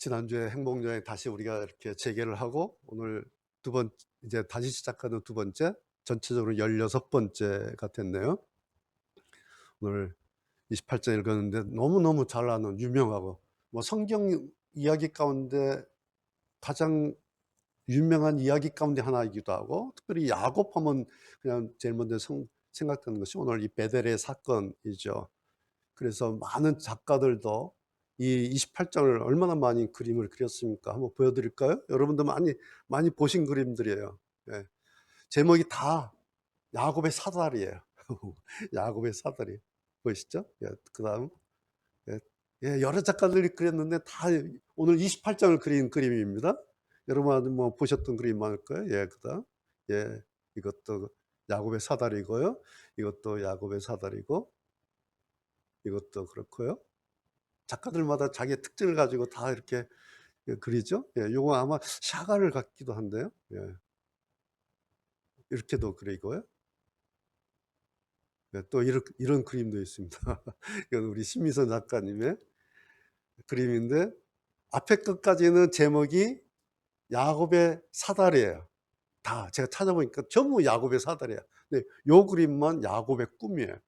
지난주에 행복여행 다시 우리가 이렇게 재개를 하고 오늘 이제 다시 시작하는 두 번째, 전체적으로 16번째가 됐네요. 오늘 28장 읽었는데 너무너무 잘 아는 유명하고 성경 이야기 가운데 가장 유명한 이야기 가운데 하나이기도 하고, 특별히 야곱하면 그냥 제일 먼저 생각되는 것이 오늘 이 베델의 사건이죠. 그래서 많은 작가들도 이 28장을 얼마나 많이 그림을 그렸습니까? 한번 보여드릴까요? 여러분도 많이 보신 그림들이에요. 예. 제목이 다 야곱의 사다리예요. 야곱의 사다리 보이시죠? 예, 그 다음, 예, 예, 여러 작가들이 그렸는데 다 오늘 28장을 그린 그림입니다. 여러분 뭐 보셨던 그림 많을 거예요. 예, 그 다음, 예, 이것도 야곱의 사다리고요. 이것도 야곱의 사다리고, 이것도 그렇고요. 작가들마다 자기의 특징을 가지고 다 이렇게 그리죠. 예, 요거 아마 샤가를 같기도 한데요. 예, 이렇게도 그리고요. 예, 또 이런 그림도 있습니다. 이건 우리 신미선 작가님의 그림인데 앞에 끝까지는 제목이 야곱의 사다리예요. 다 제가 찾아보니까 전부 야곱의 사다리야. 근데 요 그림만 야곱의 꿈이에요.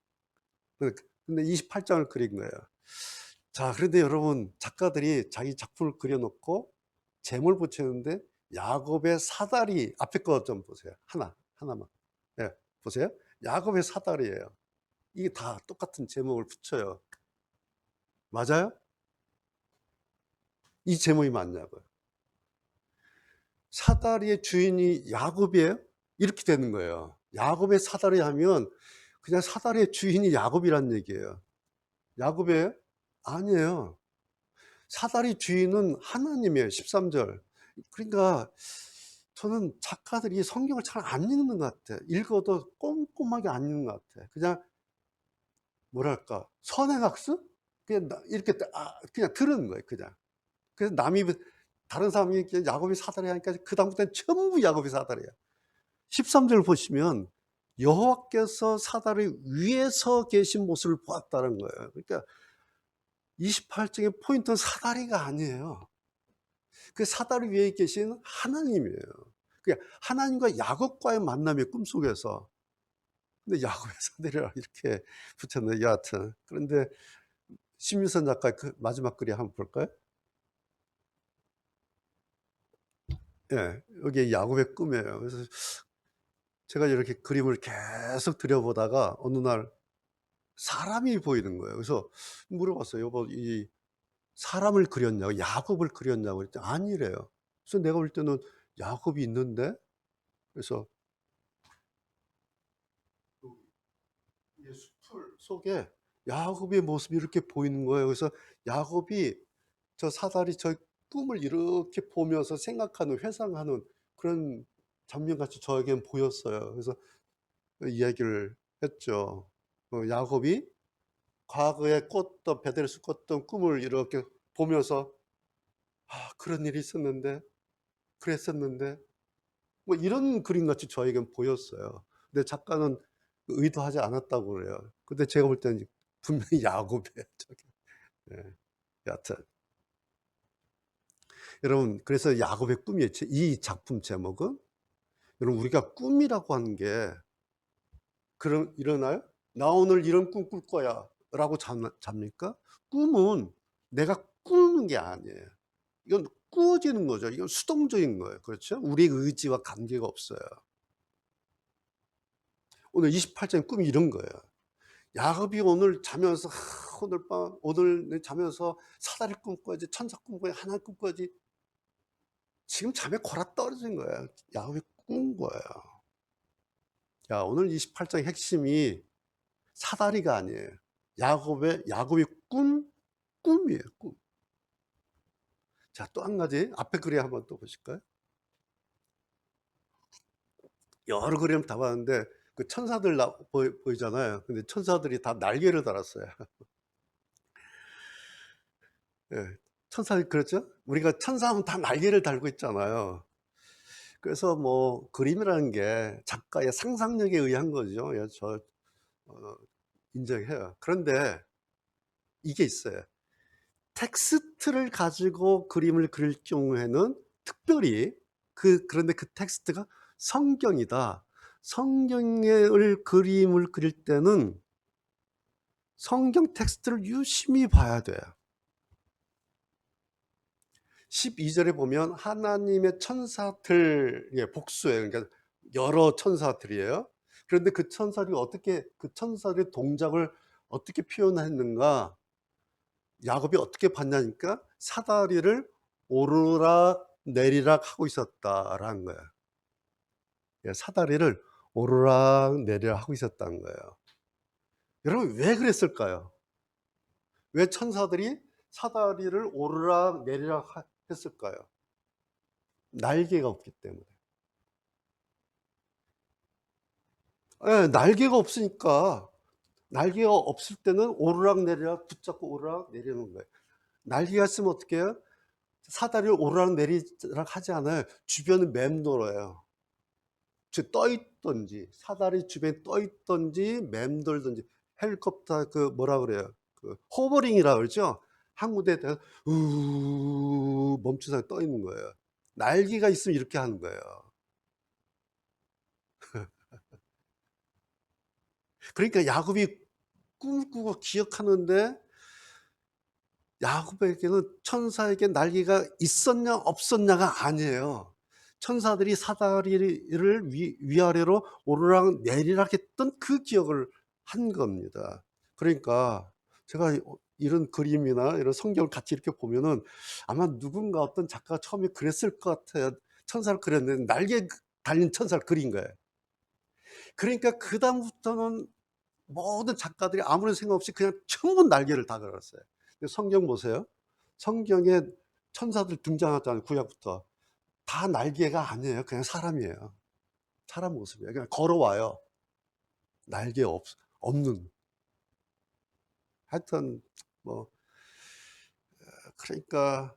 근데 28장을 그린 거예요. 자, 그런데 여러분, 작가들이 자기 작품을 그려놓고 제목을 붙였는데 야곱의 사다리 앞에 거 좀 보세요. 하나만. 예, 보세요. 야곱의 사다리예요. 이게 다 똑같은 제목을 붙여요. 맞아요? 이 제목이 맞냐고요. 사다리의 주인이 야곱이에요? 이렇게 되는 거예요. 야곱의 사다리 하면 그냥 사다리의 주인이 야곱이란 얘기예요. 야곱이에요? 아니에요. 사다리 주인은 하나님이에요. 13절. 그러니까 저는 작가들이 성경을 잘 안 읽는 것 같아. 읽어도 꼼꼼하게 안 읽는 것 같아. 그냥 뭐랄까 선행학습? 그냥 이렇게 그냥 들은 거예요. 그냥. 그래서 다른 사람이 야곱이 사다리 하니까 그 다음부터는 전부 야곱이 사다리야. 13절 보시면 여호와께서 사다리 위에서 계신 모습을 보았다는 거예요. 그러니까 28장의 포인트는 사다리가 아니에요. 그 사다리 위에 계신 하나님이에요. 하나님과 야곱과의 만남의 꿈속에서. 근데 야곱의 사다리라 이렇게 붙였네. 여하튼 그런데 심유선 작가의 그 마지막 글이 한번 볼까요? 예, 여기 야곱의 꿈이에요. 그래서 제가 이렇게 그림을 계속 들여보다가 어느 날 사람이 보이는 거예요. 그래서 물어봤어요. 여보, 이 사람을 그렸냐고, 야곱을 그렸냐고 그랬더니 아니래요. 그래서 내가 볼 때는 야곱이 있는데, 그래서 숲풀 속에 야곱의 모습이 이렇게 보이는 거예요. 그래서 야곱이 저 사다리 저 꿈을 이렇게 보면서 생각하는, 회상하는 그런 장면같이 저에겐 보였어요. 그래서 이야기를 했죠. 야곱이 과거에 베델에서 꿨던 꿈을 이렇게 보면서 그런 일이 있었는데, 그랬었는데, 뭐 이런 그림같이 저에겐 보였어요. 근데 작가는 의도하지 않았다고 그래요. 근데 제가 볼 때는 분명히 야곱이에요. 저게. 예. 여하튼 여러분, 그래서 야곱의 꿈이 이 작품 제목은, 여러분, 우리가 꿈이라고 하는 게 일어나요? 나 오늘 이런 꿈 꿀 거야 라고 잡니까? 꿈은 내가 꾸는 게 아니에요. 이건 꾸어지는 거죠. 이건 수동적인 거예요. 그렇죠? 우리 의지와 관계가 없어요. 오늘 28장 꿈이 이런 거예요. 야곱이 오늘 자면서 오늘 자면서 사다리 꿈꿔야지, 천사 꿈꿔야지, 하나님 꿈꿔야지. 지금 잠에 골아 떨어진 거예요. 야곱이 꾼 거예요. 오늘 28장의 핵심이 사다리가 아니에요. 야곱이 꾼 꿈이에요. 꿈. 자, 또 한 가지 앞에 그림 한번 또 보실까요? 여러 그림 다 봤는데 그 천사들 보이잖아요. 근데 천사들이 다 날개를 달았어요. 예, 천사들 그렇죠? 우리가 천사하면 다 날개를 달고 있잖아요. 그래서 뭐 그림이라는 게 작가의 상상력에 의한 거죠. 예, 인정해요. 그런데 이게 있어요. 텍스트를 가지고 그림을 그릴 경우에는 특별히 그런데 그 텍스트가 성경이다. 성경을 그림을 그릴 때는 성경 텍스트를 유심히 봐야 돼요. 12절에 보면 하나님의 천사들의 복수예요. 그러니까 여러 천사들이에요. 그런데 그 천사들이 어떻게 그 천사들의 동작을 어떻게 표현했는가? 야곱이 어떻게 봤냐니까 사다리를 오르락 내리락 하고 있었다라는 거예요. 예, 사다리를 오르락 내리락 하고 있었다는 거예요. 여러분 왜 그랬을까요? 왜 천사들이 사다리를 오르락 내리락 했을까요? 날개가 없기 때문에. 예, 날개가 없으니까 날개가 없을 때는 오르락 내리락 붙잡고 오르락 내리는 거예요. 날개가 있으면 어떻게 해요? 사다리를 오르락 내리락 하지 않아요. 주변을 맴돌아요. 즉 떠 있든지 사다리 주변에 떠 있든지 맴돌든지 헬리콥터 그 뭐라 그래요? 그 호버링이라 그러죠. 한 군데에 멈춰서 떠 있는 거예요. 날개가 있으면 이렇게 하는 거예요. 그러니까 야곱이 꿈을 꾸고 기억하는데 야곱에게는 천사에게 날개가 있었냐 없었냐가 아니에요. 천사들이 사다리를 위아래로 오르락 내리락 했던 그 기억을 한 겁니다. 그러니까 제가 이런 그림이나 이런 성경을 같이 이렇게 보면은 아마 누군가 어떤 작가가 처음에 그랬을 것 같아요. 천사를 그렸는데 날개 달린 천사를 그린 거예요. 그러니까 그다음부터는 모든 작가들이 아무런 생각 없이 그냥 전부 날개를 다 걸었어요. 성경 보세요. 성경에 천사들 등장하잖아요. 구약부터. 다 날개가 아니에요. 그냥 사람이에요. 사람 모습이에요. 그냥 걸어와요. 날개 없는. 하여튼 뭐 그러니까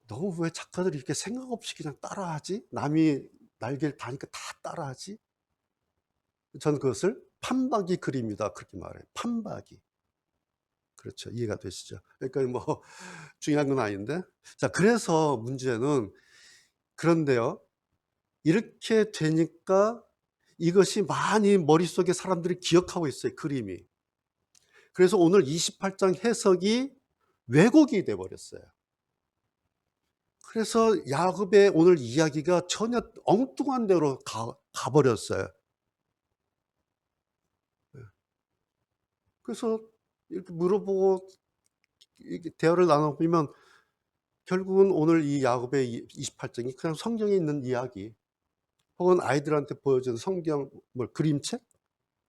너무 왜 작가들이 이렇게 생각 없이 그냥 따라하지? 남이 날개를 다니까 다 따라하지? 저는 그것을 판박이 그림이다 그렇게 말해요. 판박이. 그렇죠. 이해가 되시죠? 그러니까 뭐 중요한 건 아닌데. 자, 그래서 문제는 그런데요. 이렇게 되니까 이것이 많이 머릿속에 사람들이 기억하고 있어요, 그림이. 그래서 오늘 28장 해석이 왜곡이 돼 버렸어요. 그래서 야곱의 오늘 이야기가 전혀 엉뚱한 데로 가 버렸어요. 그래서 이렇게 물어보고 이렇게 대화를 나눠 보면 결국은 오늘 이 야곱의 28장이 그냥 성경에 있는 이야기 혹은 아이들한테 보여주는 성경 뭐 그림책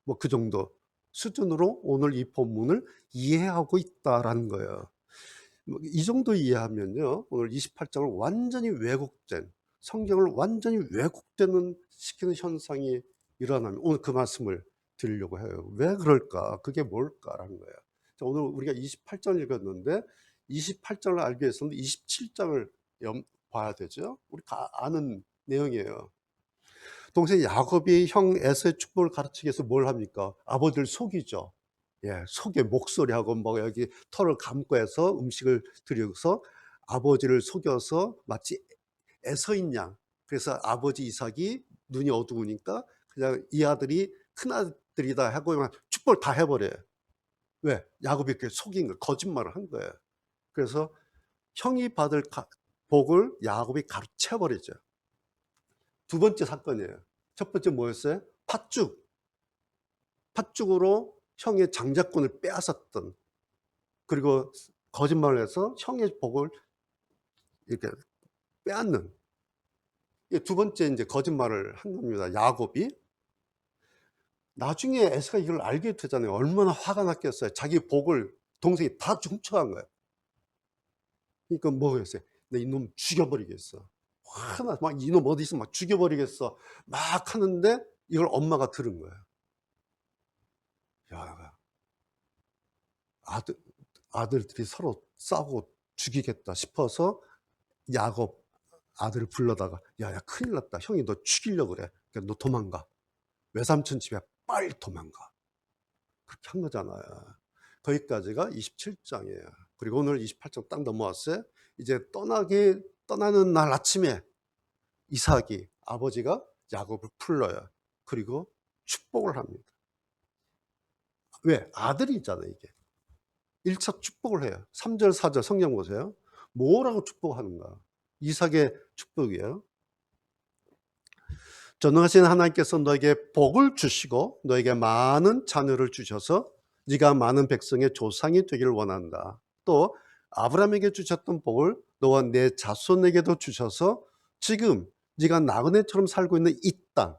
뭐 그 정도 수준으로 오늘 이 본문을 이해하고 있다라는 거예요. 이 정도 이해하면요. 오늘 28장을 완전히 왜곡된 성경을 완전히 왜곡되는 시키는 현상이 일어나면 오늘 그 말씀을 드리려고 해요. 왜 그럴까? 그게 뭘까라는 거예요. 자, 오늘 우리가 28장 읽었는데 28장을 알기 위해서는 27장을 봐야 되죠. 우리 다 아는 내용이에요. 동생 야곱이 형 에서의 축복을 가르치기 위해서 뭘 합니까? 아버지를 속이죠. 예, 속에 목소리하고 뭐 여기 털을 감고 해서 음식을 드려서 아버지를 속여서 마치 에서인 양. 그래서 아버지 이삭이 눈이 어두우니까 그냥 이 아들이 큰 아들이다 하고 축복을 다 해버려요. 왜? 야곱이 그렇게 속인 거, 거짓말을 한 거예요. 그래서 형이 받을 복을 야곱이 가로채 버리죠. 두 번째 사건이에요. 첫 번째 뭐였어요? 팥죽으로 형의 장자권을 빼앗았던, 그리고 거짓말을 해서 형의 복을 이렇게 빼앗는, 이게 두 번째 이제 거짓말을 한 겁니다. 야곱이. 나중에 에서가 이걸 알게 되잖아요. 얼마나 화가 났겠어요. 자기 복을 동생이 다 훔쳐간 거예요. 그러니까 뭐였어요? 내 이놈 죽여버리겠어. 화나 막 이놈 어디 있어 막 죽여버리겠어. 막 하는데 이걸 엄마가 들은 거예요. 야, 아들들이 서로 싸우고 죽이겠다 싶어서 야곱 아들을 불러다가 야야 큰일 났다. 형이 너 죽이려고 그래. 그러니까 너 도망가. 외삼촌 집에 빨리 도망가. 그렇게 한 거잖아요. 거기까지가 27장이에요. 그리고 오늘 28장 딱 넘어왔어요. 이제 떠나는 날 아침에 이삭이 아버지가 야곱을 불러요. 그리고 축복을 합니다. 왜? 아들이잖아요, 이게. 1차 축복을 해요. 3절, 4절 성경 보세요. 뭐라고 축복하는가? 이삭의 축복이에요. 전능하신 하나님께서 너에게 복을 주시고 너에게 많은 자녀를 주셔서 네가 많은 백성의 조상이 되기를 원한다. 또 아브라함에게 주셨던 복을 너와 내 자손에게도 주셔서 지금 네가 나그네처럼 살고 있는 이 땅,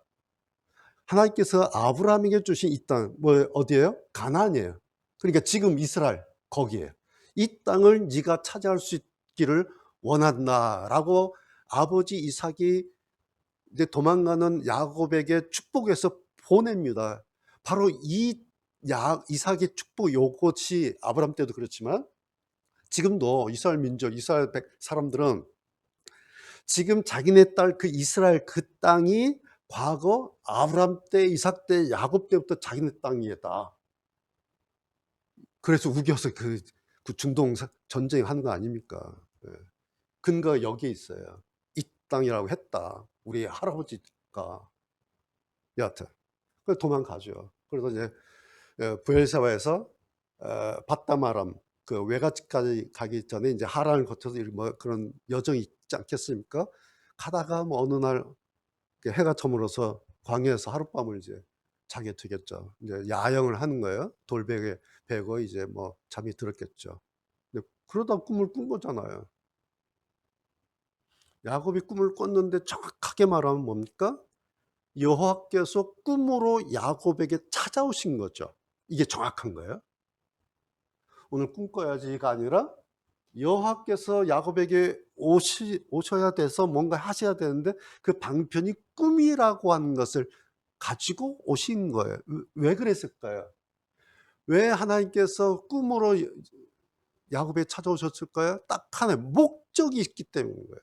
하나님께서 아브라함에게 주신 이 땅, 뭐 어디예요? 가나안이에요. 그러니까 지금 이스라엘 거기에요. 이 땅을 네가 차지할 수 있기를 원한다라고 아버지 이삭이 이제 도망가는 야곱에게 축복해서 보냅니다. 바로 이삭의 축복, 요것이 아브라함 때도 그렇지만 지금도 이스라엘 민족, 이스라엘 사람들은 지금 자기네 딸 그 이스라엘 그 땅이 과거 아브라함 때, 이삭 때, 야곱 때부터 자기네 땅이다. 그래서 우겨서 그 중동 전쟁하는 거 아닙니까? 근거가 여기에 있어요. 이 땅이라고 했다. 우리 할아버지가. 여하튼 그래서 도망가죠. 그래서 이제 부엘세바에서 바다마람 그 외갓집까지 가기 전에 이제 하란을 거쳐서 뭐 그런 여정이 있지 않겠습니까? 가다가 뭐 어느 날 해가 저물어서 광야에서 하룻밤을 이제 자게 되겠죠. 이제 야영을 하는 거예요. 돌베개 베고 이제 뭐 잠이 들었겠죠. 근데 그러다 꿈을 꾼 거잖아요. 야곱이 꿈을 꿨는데 정확하게 말하면 뭡니까? 여호와께서 꿈으로 야곱에게 찾아오신 거죠. 이게 정확한 거예요. 오늘 꿈꿔야지가 아니라 여호와께서 야곱에게 오셔야 돼서 뭔가 하셔야 되는데 그 방편이 꿈이라고 하는 것을 가지고 오신 거예요. 왜 그랬을까요? 왜 하나님께서 꿈으로 야곱에 찾아오셨을까요? 딱 하나의 목적이 있기 때문인 거예요.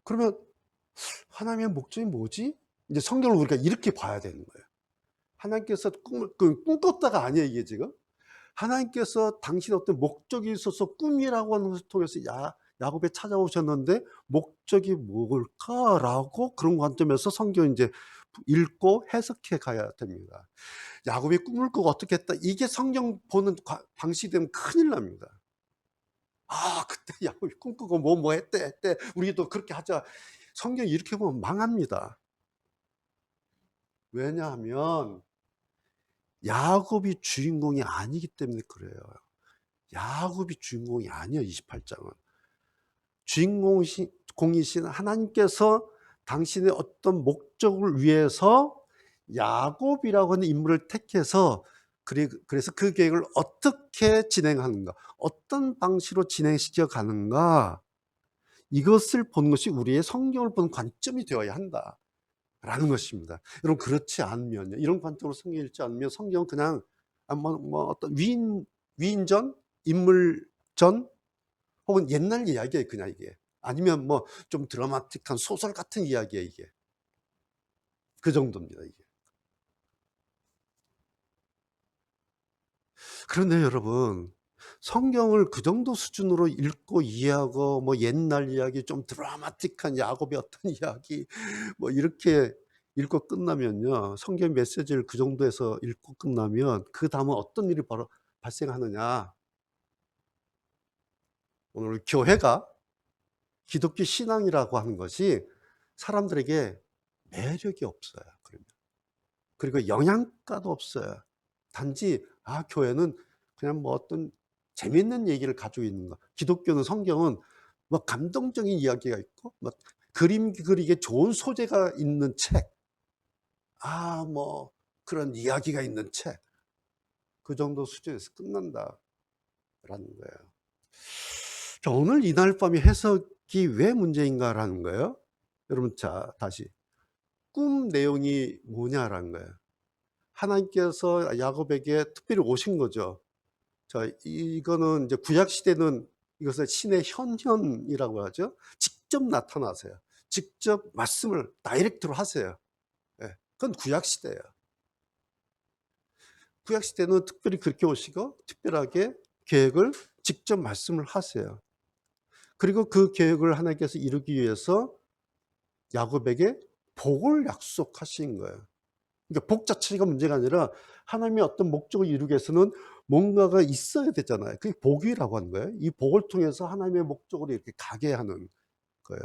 그러면 하나님의 목적이 뭐지? 이제 성경을 우리가 이렇게 봐야 되는 거예요. 하나님께서 꿈 꿨다가 아니에요, 이게 지금. 하나님께서 당신의 어떤 목적이 있어서 꿈이라고 하는 것을 통해서 야곱에 찾아오셨는데 목적이 뭘까라고 그런 관점에서 성경 이제 읽고 해석해 가야 됩니다. 야곱이 꿈을 꾸고 어떻게 했다. 이게 성경 보는 방식이 되면 큰일 납니다. 그때 야곱이 꿈꾸고 뭐 했대. 우리도 그렇게 하자. 성경 이렇게 보면 망합니다. 왜냐하면 야곱이 주인공이 아니기 때문에 그래요. 야곱이 주인공이 아니에요. 28장은. 주인공이신 하나님께서 당신의 어떤 목적을 위해서 야곱이라고 하는 인물을 택해서 그래서 그 계획을 어떻게 진행하는가, 어떤 방식으로 진행시켜 가는가, 이것을 보는 것이 우리의 성경을 보는 관점이 되어야 한다라는 것입니다. 여러분, 그렇지 않으면요, 이런 관점으로 성경을 읽지 않으면 성경은 그냥 어떤 위인전, 인물전, 혹은 옛날 이야기예요, 그냥 이게. 아니면 뭐 좀 드라마틱한 소설 같은 이야기예요, 이게. 그 정도입니다, 이게. 그런데 여러분, 성경을 그 정도 수준으로 읽고 이해하고 뭐 옛날 이야기, 좀 드라마틱한 야곱의 어떤 이야기 뭐 이렇게 읽고 끝나면요, 성경 메시지를 그 정도에서 읽고 끝나면 그 다음은 어떤 일이 바로 발생하느냐. 오늘 교회가 기독교 신앙이라고 하는 것이 사람들에게 매력이 없어요. 그리고 영양가도 없어요. 단지 교회는 그냥 뭐 어떤 재밌는 얘기를 가지고 있는 거. 기독교는, 성경은 뭐 감동적인 이야기가 있고 뭐 그림 그리기 좋은 소재가 있는 책, 뭐 그런 이야기가 있는 책, 그 정도 수준에서 끝난다라는 거예요. 자, 오늘 이날 밤의 해석이 왜 문제인가라는 거예요. 여러분, 자, 다시 꿈 내용이 뭐냐라는 거예요. 하나님께서 야곱에게 특별히 오신 거죠. 자, 이거는 이제 구약 시대는 이것을 신의 현현이라고 하죠. 직접 나타나세요. 직접 말씀을 다이렉트로 하세요. 그건 구약 시대예요. 구약 시대는 특별히 그렇게 오시고 특별하게 계획을 직접 말씀을 하세요. 그리고 그 계획을 하나님께서 이루기 위해서 야곱에게 복을 약속하신 거예요. 그러니까 복 자체가 문제가 아니라 하나님의 어떤 목적을 이루기 위해서는 뭔가가 있어야 되잖아요. 그게 복이라고 하는 거예요. 이 복을 통해서 하나님의 목적으로 이렇게 가게 하는 거예요.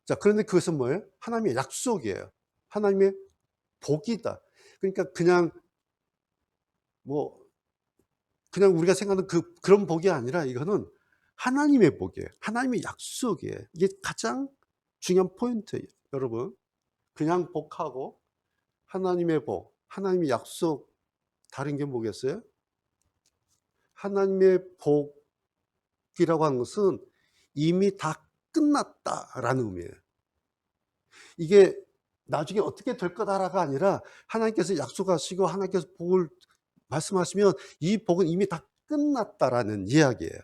자, 그런데 그것은 뭐예요? 하나님의 약속이에요. 하나님의 복이다. 그러니까 뭐 그냥 우리가 생각하는 그런 복이 아니라 이거는 하나님의 복이에요. 하나님의 약속이에요. 이게 가장 중요한 포인트예요. 여러분, 그냥 복하고 하나님의 복, 하나님의 약속, 다른 게 뭐겠어요? 하나님의 복이라고 하는 것은 이미 다 끝났다라는 의미예요. 이게 나중에 어떻게 될 거다라가 아니라 하나님께서 약속하시고 하나님께서 복을 말씀하시면 이 복은 이미 다 끝났다라는 이야기예요.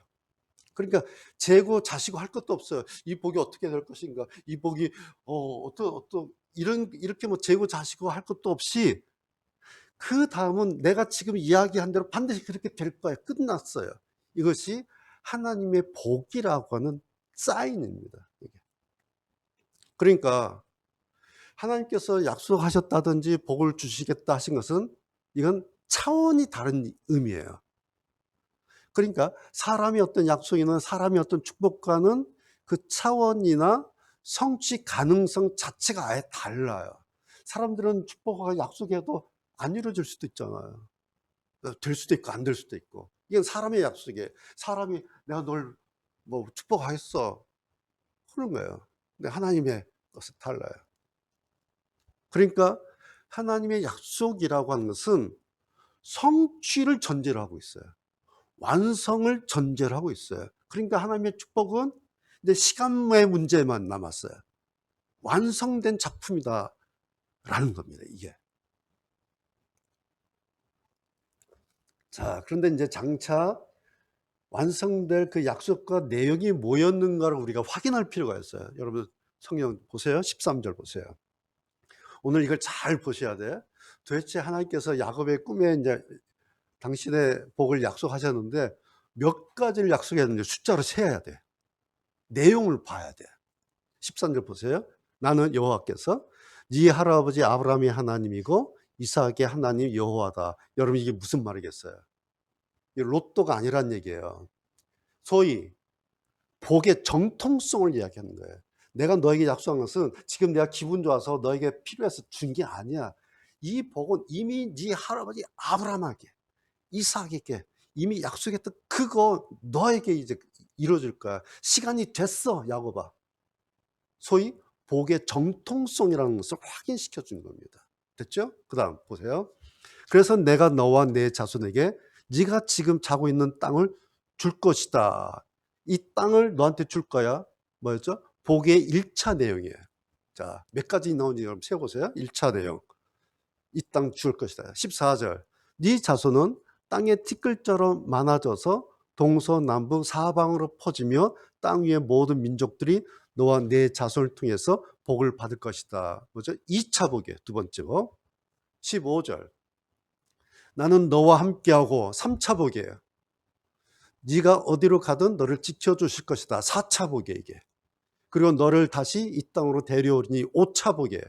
그러니까 재고 자시고 할 것도 없어요. 이 복이 어떻게 될 것인가? 이 복이 어떤 이렇게 뭐 재고 자시고 할 것도 없이 그 다음은 내가 지금 이야기한 대로 반드시 그렇게 될 거예요. 끝났어요. 이것이 하나님의 복이라고 하는 사인입니다. 이게. 그러니까 하나님께서 약속하셨다든지 복을 주시겠다 하신 것은 이건 차원이 다른 의미예요. 그러니까 사람이 어떤 약속이나 사람이 어떤 축복과는 그 차원이나 성취 가능성 자체가 아예 달라요. 사람들은 축복과 약속해도 안 이루어질 수도 있잖아요. 될 수도 있고 안 될 수도 있고. 이건 사람의 약속이에요. 사람이 내가 널 뭐 축복하겠어 그런 거예요. 근데 하나님의 것은 달라요. 그러니까 하나님의 약속이라고 하는 것은 성취를 전제로 하고 있어요. 완성을 전제로 하고 있어요. 그러니까 하나님의 축복은 이제 시간의 문제만 남았어요. 완성된 작품이다라는 겁니다. 이게. 자, 그런데 이제 장차 완성될 그 약속과 내용이 뭐였는가를 우리가 확인할 필요가 있어요. 여러분 성경 보세요. 13절 보세요. 오늘 이걸 잘 보셔야 돼요. 도대체 하나님께서 야곱의 꿈에 이제 당신의 복을 약속하셨는데 몇 가지를 약속했는지 숫자로 세야 돼. 내용을 봐야 돼. 13절 보세요. 나는 여호와께서 네 할아버지 아브라함의 하나님이고 이삭의 하나님 여호와다. 여러분 이게 무슨 말이겠어요? 이 로또가 아니란 얘기예요. 소위 복의 정통성을 이야기하는 거예요. 내가 너에게 약속한 것은 지금 내가 기분 좋아서 너에게 필요해서 준 게 아니야. 이 복은 이미 네 할아버지 아브라함에게 이삭에게 이미 약속했던 그거 너에게 이제 이루어질 거야. 시간이 됐어, 야곱아. 소위 복의 정통성이라는 것을 확인시켜 준 겁니다. 됐죠? 그 다음 보세요. 그래서 내가 너와 내 자손에게 네가 지금 자고 있는 땅을 줄 것이다. 이 땅을 너한테 줄 거야. 뭐였죠? 복의 1차 내용이에요. 자, 몇 가지 나오는지 여러분 세워보세요. 1차 내용. 이 땅 줄 것이다. 14절. 네 자손은 땅의 티끌처럼 많아져서 동서남북 사방으로 퍼지며 땅 위의 모든 민족들이 너와 내 자손을 통해서 복을 받을 것이다. 뭐죠? 2차 복이에요. 두 번째고. 15절. 나는 너와 함께하고 3차 복이에요. 네가 어디로 가든 너를 지켜주실 것이다. 4차 복이에요. 이게. 그리고 너를 다시 이 땅으로 데려오리니 5차 복이에요.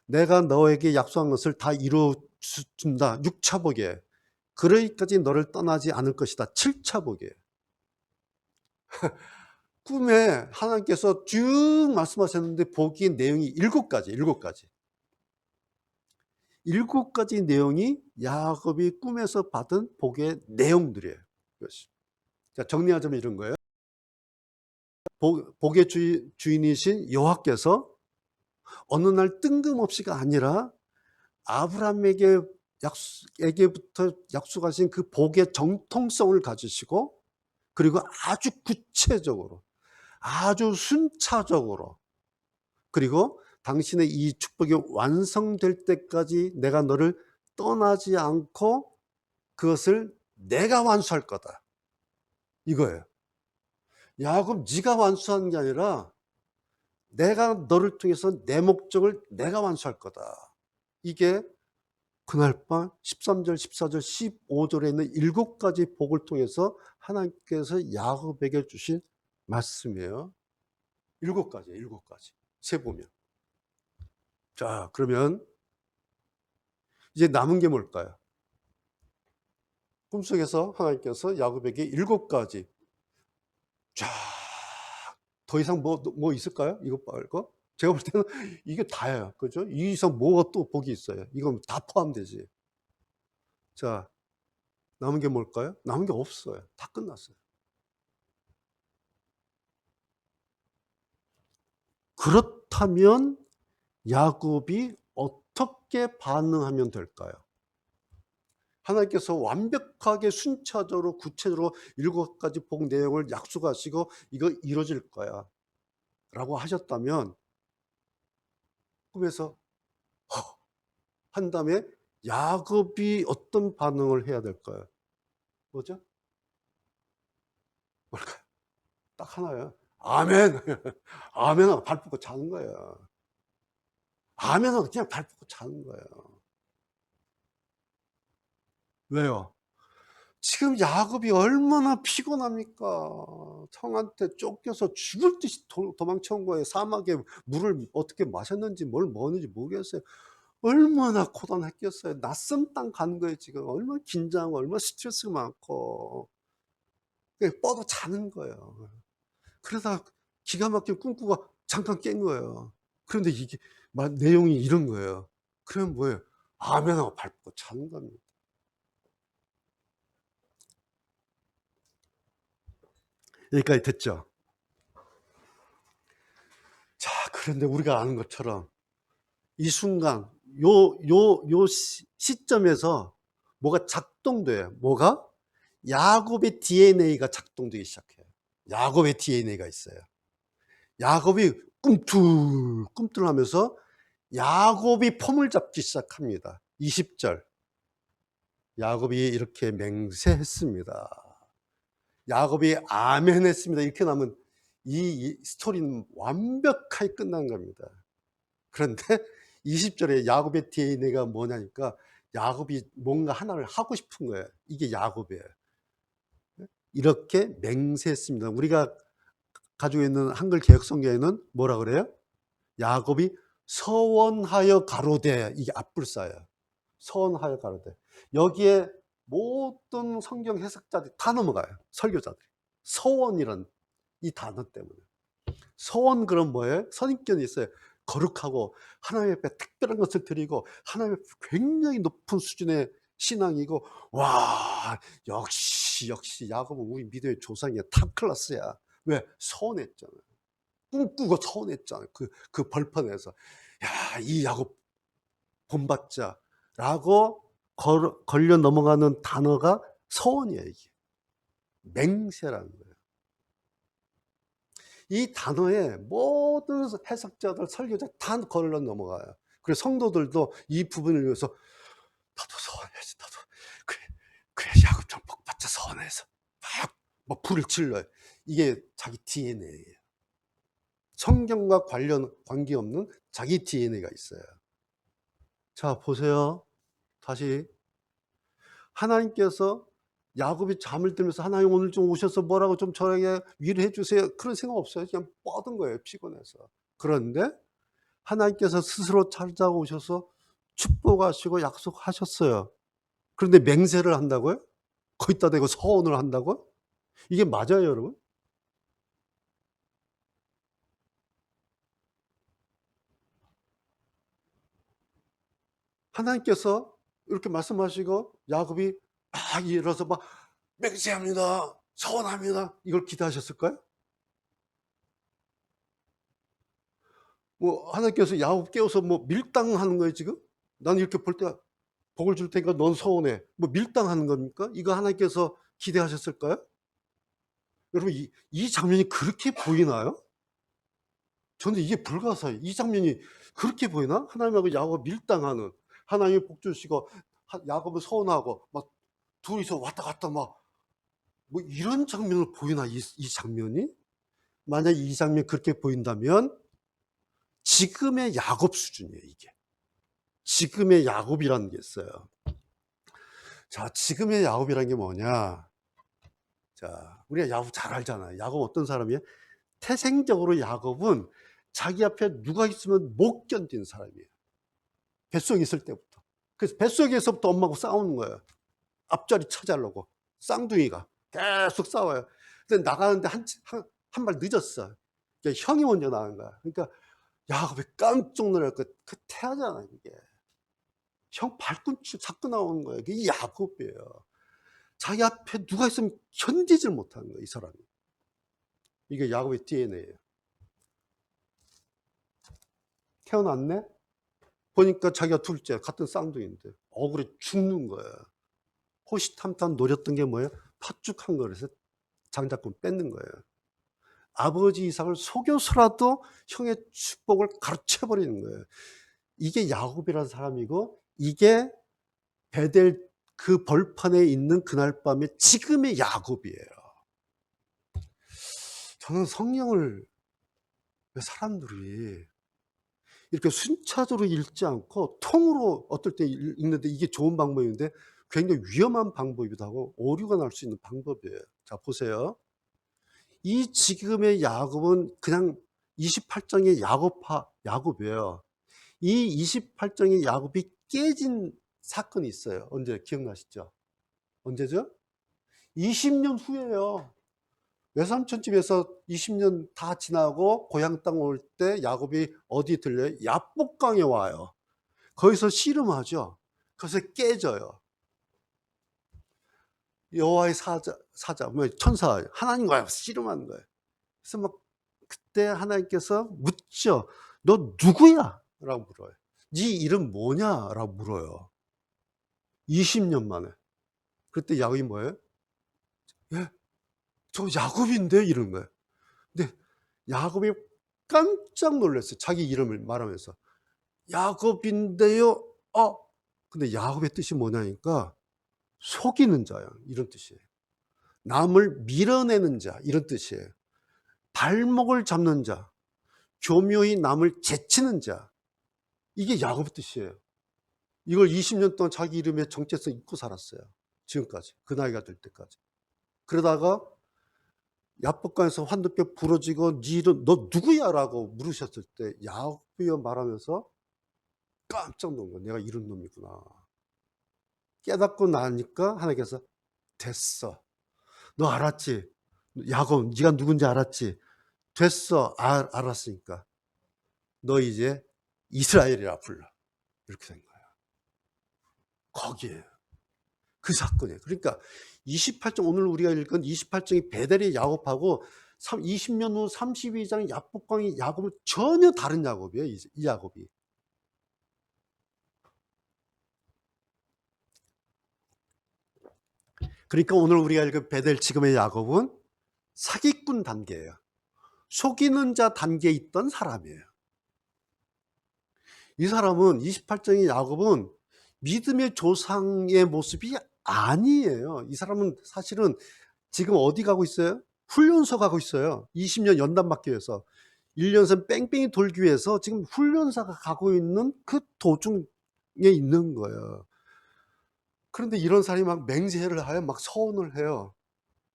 내가 너에게 약속한 것을 다 이루어준다. 6차 복이에요. 그러기까지 너를 떠나지 않을 것이다. 7차 복이에요. 꿈에 하나님께서 쭉 말씀하셨는데 복의 내용이 7가지. 7가지 내용이 야곱이 꿈에서 받은 복의 내용들이에요. 자, 정리하자면 이런 거예요. 복의 주인이신 여호와께서 어느 날 뜬금없이가 아니라 아브라함에게부터 약속하신 그 복의 정통성을 가지시고 그리고 아주 구체적으로 아주 순차적으로 그리고 당신의 이 축복이 완성될 때까지 내가 너를 떠나지 않고 그것을 내가 완수할 거다. 이거예요. 야곱 네가 완수하는 게 아니라 내가 너를 통해서 내 목적을 내가 완수할 거다. 이게 그날 밤 13절, 14절, 15절에 있는 7가지 복을 통해서 하나님께서 야곱에게 주신 말씀이에요. 7가지예요, 7가지. 세보면. 자, 그러면 이제 남은 게 뭘까요? 꿈속에서 하나님께서 야곱에게 7가지. 쫙. 더 이상 뭐 있을까요? 이것 말고? 제가 볼 때는 이게 다예요. 그죠? 이 이상 뭐가 또 복이 있어요. 이건 다 포함되지. 자, 남은 게 뭘까요? 남은 게 없어요. 다 끝났어요. 그렇다면 야곱이 어떻게 반응하면 될까요? 하나님께서 완벽하게 순차적으로 구체적으로 7가지 복 내용을 약속하시고 이거 이루어질 거야 라고 하셨다면 꿈에서 한 다음에 야곱이 어떤 반응을 해야 될까요? 뭐죠? 뭘까요? 딱 하나예요. 아멘. 아멘하고 발 뻗고 자는 거예요. 아멘하고 그냥 발 뻗고 자는 거예요. 왜요? 지금 야곱이 얼마나 피곤합니까? 형한테 쫓겨서 죽을 듯이 도망쳐온 거예요. 사막에 물을 어떻게 마셨는지 뭘 먹었는지 모르겠어요. 얼마나 고단했겠어요. 낯선 땅 간 거예요. 지금 얼마나 긴장하고 얼마나 스트레스가 많고 뻗어 자는 거예요. 그러다 기가 막힌 꿈꾸고 잠깐 깬 거예요. 그런데 이게 내용이 이런 거예요. 그러면 뭐예요? 아멘하고 밟고 자는 겁니다. 여기까지 됐죠? 자, 그런데 우리가 아는 것처럼 이 순간 요 시점에서 뭐가 작동돼요. 뭐가? 야곱의 DNA가 작동되기 시작해요. 야곱의 DNA가 있어요. 야곱이 꿈틀꿈틀하면서 야곱이 폼을 잡기 시작합니다. 20절. 야곱이 이렇게 맹세했습니다. 야곱이 아멘 했습니다. 이렇게 나면 이 스토리는 완벽하게 끝난 겁니다. 그런데 20절에 야곱의 DNA가 뭐냐니까 야곱이 뭔가 하나를 하고 싶은 거예요. 이게 야곱이에요. 이렇게 맹세했습니다. 우리가 가지고 있는 한글 개혁성경에는 뭐라 그래요? 야곱이 서원하여 가로되, 이게 앞불사예요. 서원하여 가로되. 여기에 모든 성경 해석자들이 다 넘어가요. 설교자들이. 서원이란 이 단어 때문에. 서원, 그럼 뭐예요? 선입견이 있어요. 거룩하고 하나님 앞에 특별한 것을 드리고 하나님 앞에 굉장히 높은 수준의 신앙이고, 와, 역시 야곱은 우리 믿음의 조상이야. 탑 클래스야. 왜? 서운했잖아요. 꿈꾸고 서운했잖아요. 그 벌판에서. 야, 이 야곱 본받자 라고 걸려 넘어가는 단어가 서원이에요. 이게 맹세라는 거예요. 이 단어에 모든 해석자들, 설교자 다 걸려 넘어가요. 그래서 성도들도 이 부분을 위해서 나도 서원해야지. 나도 그래 야곱처럼 복받자 서원해서 막 불을 질러요. 이게 자기 DNA예요. 성경과 관계없는 자기 DNA가 있어요. 자, 보세요. 다시 하나님께서 야곱이 잠을 들면서 하나님 오늘 좀 오셔서 뭐라고 좀 저에게 위로해 주세요. 그런 생각 없어요. 그냥 뻗은 거예요. 피곤해서. 그런데 하나님께서 스스로 찾아오셔서 축복하시고 약속하셨어요. 그런데 맹세를 한다고요? 거기다 대고 서원을 한다고요? 이게 맞아요, 여러분? 하나님께서 이렇게 말씀하시고 야곱이 막 일어서 막 맹세합니다. 서원합니다. 이걸 기대하셨을까요? 뭐 하나님께서 야곱 깨워서 뭐 밀당하는 거예요, 지금? 나는 이렇게 볼 때 복을 줄 테니까 넌 서원해. 뭐 밀당하는 겁니까? 이거 하나님께서 기대하셨을까요? 여러분, 이 장면이 그렇게 보이나요? 저는 이게 불가사의, 이 장면이 그렇게 보이나? 하나님하고 야곱 밀당하는, 하나님이 복 주시고 야곱을 서운하고 막 둘이서 왔다 갔다 막 뭐 이런 장면을 보이나, 이 장면이? 만약 이 장면이 그렇게 보인다면 지금의 야곱 수준이에요, 이게. 지금의 야곱이라는 게 있어요. 자, 지금의 야곱이라는 게 뭐냐? 자, 우리가 야곱 잘 알잖아요. 야곱 어떤 사람이에요? 태생적으로 야곱은 자기 앞에 누가 있으면 못 견디는 사람이에요. 뱃속에 있을 때부터. 그래서 뱃속에서부터 엄마하고 싸우는 거예요. 앞자리 차지하려고. 쌍둥이가 계속 싸워요. 근데 나가는데 한 발 늦었어. 그러니까 형이 먼저 나간 거야. 그러니까 야곱이 깜짝 놀랄 거. 그 태하잖아 이게. 형 발꿈치 잡고 나오는 거예요. 이게 야곱이에요. 자기 앞에 누가 있으면 견디질 못하는 거예요, 이 사람이. 이게 야곱의 DNA예요. 태어났네? 보니까 자기가 둘째, 같은 쌍둥이인데 억울해 죽는 거예요. 호시탐탐 노렸던 게 뭐예요? 팥죽 한 그릇에 장작금 뺏는 거예요. 아버지 이삭을 속여서라도 형의 축복을 가르쳐버리는 거예요. 이게 야곱이라는 사람이고, 이게 베델 그 벌판에 있는 그날 밤에 지금의 야곱이에요. 저는 성경을 왜 사람들이 이렇게 순차적으로 읽지 않고 통으로 어떨 때 읽는데 이게 좋은 방법인데 굉장히 위험한 방법이기도 하고 오류가 날 수 있는 방법이에요. 자, 보세요. 이 지금의 야곱은 그냥 28장의 야곱이에요. 이 28장의 야곱이 깨진 사건이 있어요. 언제 기억나시죠? 언제죠? 20년 후예요. 외삼촌 집에서 20년 다 지나고 고향 땅 올 때 야곱이 어디 들려요? 야복강에 와요. 거기서 씨름하죠. 그래서 깨져요. 여호와의 사자, 뭐 천사, 하나님과 씨름하는 거예요. 그래서 막 그때 하나님께서 묻죠. 너 누구야? 라고 물어요. 네 이름 뭐냐? 라고 물어요. 20년 만에. 그때 야곱이 뭐예요? 예, 저 야곱인데? 이런 거예요. 근데 야곱이 깜짝 놀랐어요. 자기 이름을 말하면서. 야곱인데요? 근데 야곱의 뜻이 뭐냐니까 속이는 자야. 이런 뜻이에요. 남을 밀어내는 자. 이런 뜻이에요. 발목을 잡는 자. 교묘히 남을 제치는 자. 이게 야곱의 뜻이에요. 이걸 20년 동안 자기 이름에 정체성 잊고 살았어요. 지금까지. 그 나이가 될 때까지. 그러다가 야복강에서 환도뼈 부러지고 네 이름 너 누구야? 라고 물으셨을 때 야곱이여 말하면서 깜짝 놀란 거야. 내가 이런 놈이구나. 깨닫고 나니까 하나님께서 됐어. 너 알았지? 야곱 네가 누군지 알았지? 됐어. 알았으니까 너 이제 이스라엘이라 불러. 이렇게 된 거예요. 거기에요. 그 사건이에요. 그러니까 28장 오늘 우리가 읽은 28장이 베델의 야곱하고 20년 후 32장 야복강의 야곱은 전혀 다른 야곱이에요. 이 야곱이. 그러니까 오늘 우리가 읽은 베델 지금의 야곱은 사기꾼 단계예요. 속이는 자 단계에 있던 사람이에요. 이 사람은 28장의 야곱은 믿음의 조상의 모습이 아니에요. 이 사람은 사실은 지금 어디 가고 있어요? 훈련소 가고 있어요. 20년 연단 받기 위해서. 1년선 뺑뺑이 돌기 위해서 지금 훈련사가 가고 있는 그 도중에 있는 거예요. 그런데 이런 사람이 막 맹세를 하여 막 서원을 해요.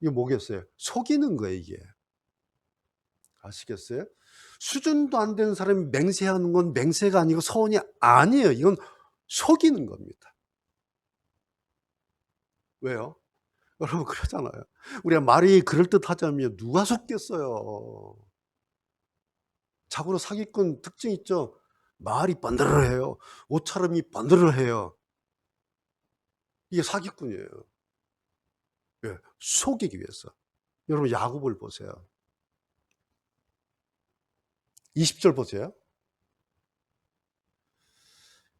이게 뭐겠어요? 속이는 거예요, 이게. 아시겠어요? 수준도 안 되는 사람이 맹세하는 건 맹세가 아니고 서원이 아니에요. 이건 속이는 겁니다. 왜요? 여러분 그러잖아요. 우리가 말이 그럴듯하자면 누가 속겠어요. 자고로 사기꾼 특징 있죠. 말이 번들어해요. 옷차림이 번들어해요. 이게 사기꾼이에요. 왜? 속이기 위해서. 여러분 야곱을 보세요. 20절 보세요.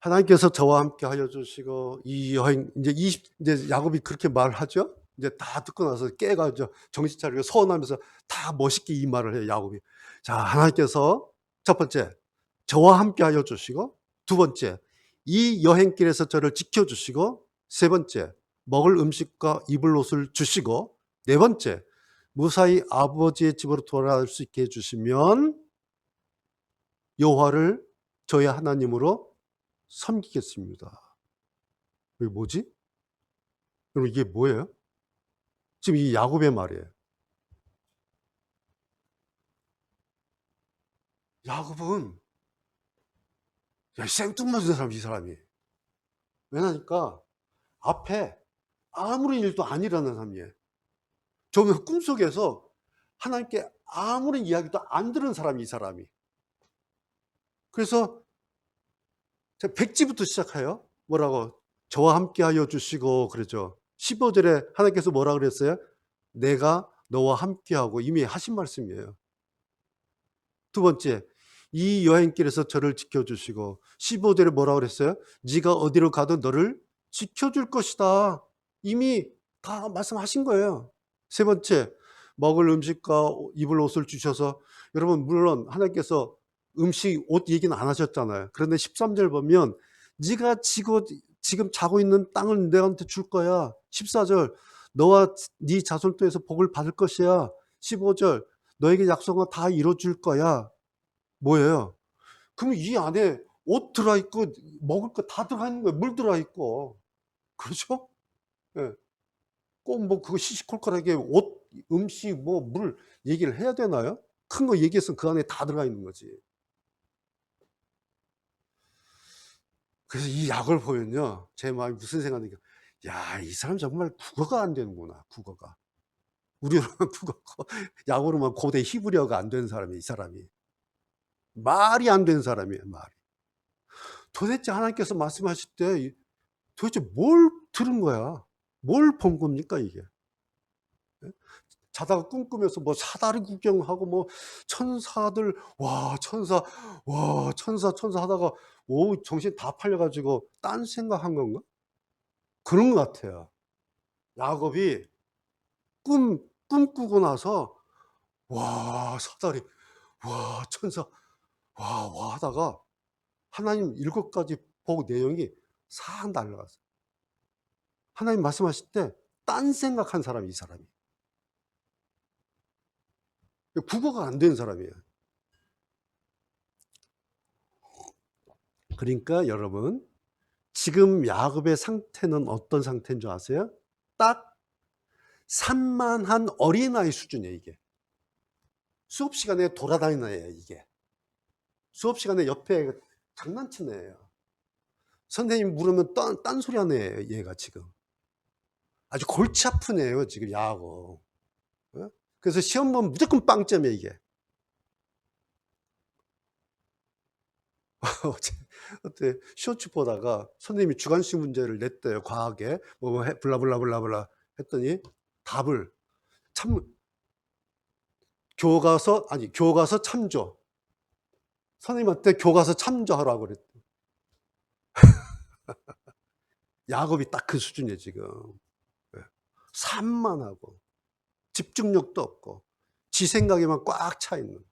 하나님께서 저와 함께 하여 주시고 이 여행 이제 야곱이 그렇게 말하죠. 이제 다 듣고 나서 깨가지고 정신 차리고 서운하면서 다 멋있게 이 말을 해요. 야곱이. 자, 하나님께서 첫 번째 저와 함께 하여 주시고 두 번째 이 여행길에서 저를 지켜 주시고 세 번째 먹을 음식과 입을 옷을 주시고 네 번째 무사히 아버지의 집으로 돌아갈 수 있게 해 주시면 여호와를 저의 하나님으로 섬기겠습니다. 이게 뭐지? 여러분 이게 뭐예요? 지금 이 야곱의 말이에요. 야곱은 생뚱맞은 사람 이 사람이. 왜냐니까 앞에 아무런 일도 안 일어나는 사람이에요. 저는 꿈속에서 하나님께 아무런 이야기도 안 들은 사람이 이 사람이. 그래서 제가 백지부터 시작해요. 뭐라고? 저와 함께 하여 주시고 그러죠. 15절에 하나님께서 뭐라 그랬어요? 내가 너와 함께하고 이미 하신 말씀이에요. 두 번째, 이 여행길에서 저를 지켜주시고 15절에 뭐라 그랬어요? 네가 어디로 가든 너를 지켜줄 것이다. 이미 다 말씀하신 거예요. 세 번째, 먹을 음식과 입을 옷을 주셔서 여러분 물론 하나님께서 음식, 옷 얘기는 안 하셨잖아요. 그런데 13절 보면 네가 지금 자고 있는 땅을 내한테 줄 거야. 14절, 너와 네 자손 통해서 복을 받을 것이야. 15절, 너에게 약속은 다 이뤄줄 거야. 뭐예요? 그럼 이 안에 옷 들어있고 먹을 거 다 들어가 있는 거예요. 물 들어있고. 그렇죠? 예. 꼭 뭐 그거 시시콜콜하게 옷, 음식, 뭐 물 얘기를 해야 되나요? 큰 거 얘기했으면 그 안에 다 들어가 있는 거지. 그래서 이 약을 보면요. 제 마음이 무슨 생각이니까, 야, 이 사람 정말 국어가 안 되는구나, 국어가. 우리로만 국어가, 약으로만 고대 히브리어가 안 되는 사람이, 이 사람이. 말이 안 되는 사람이에요, 말이. 도대체 하나님께서 말씀하실 때 도대체 뭘 들은 거야? 뭘 본 겁니까, 이게? 예? 자다가 꿈꾸면서 뭐 사다리 구경하고 뭐 천사들, 천사 하다가 오후 정신 다 팔려가지고 딴 생각한 건가? 그런 것 같아요. 야곱이 꿈꾸고 나서, 사다리, 천사, 하다가 하나님 7가지 복 내용이 싹 날라갔어요. 하나님 말씀하실 때 딴 생각한 사람이 이 사람이. 국어가 안 되는 사람이에요. 그러니까 여러분, 지금 야곱의 상태는 어떤 상태인 줄 아세요? 딱 산만한 어린아이 수준이에요, 이게. 수업 시간에 돌아다니는 애예요, 이게. 수업 시간에 옆에 장난치는 애예요. 선생님 물으면 딴소리 하는 애예요, 얘가 지금. 아주 골치 아픈 애예요, 지금 야곱. 어? 그래서 시험 보면 무조건 빵점이에요, 이게. 어때 쇼츠 보다가 선생님이 주관식 문제를 냈대요. 과학에 블라블라블라블라 했더니 답을 참 교과서 참조. 선생님한테 교과서 참조하라고 그랬대. 야곱이 딱 그 수준이에요, 지금. 예. 산만하고 집중력도 없고 지 생각에만 꽉 차 있는.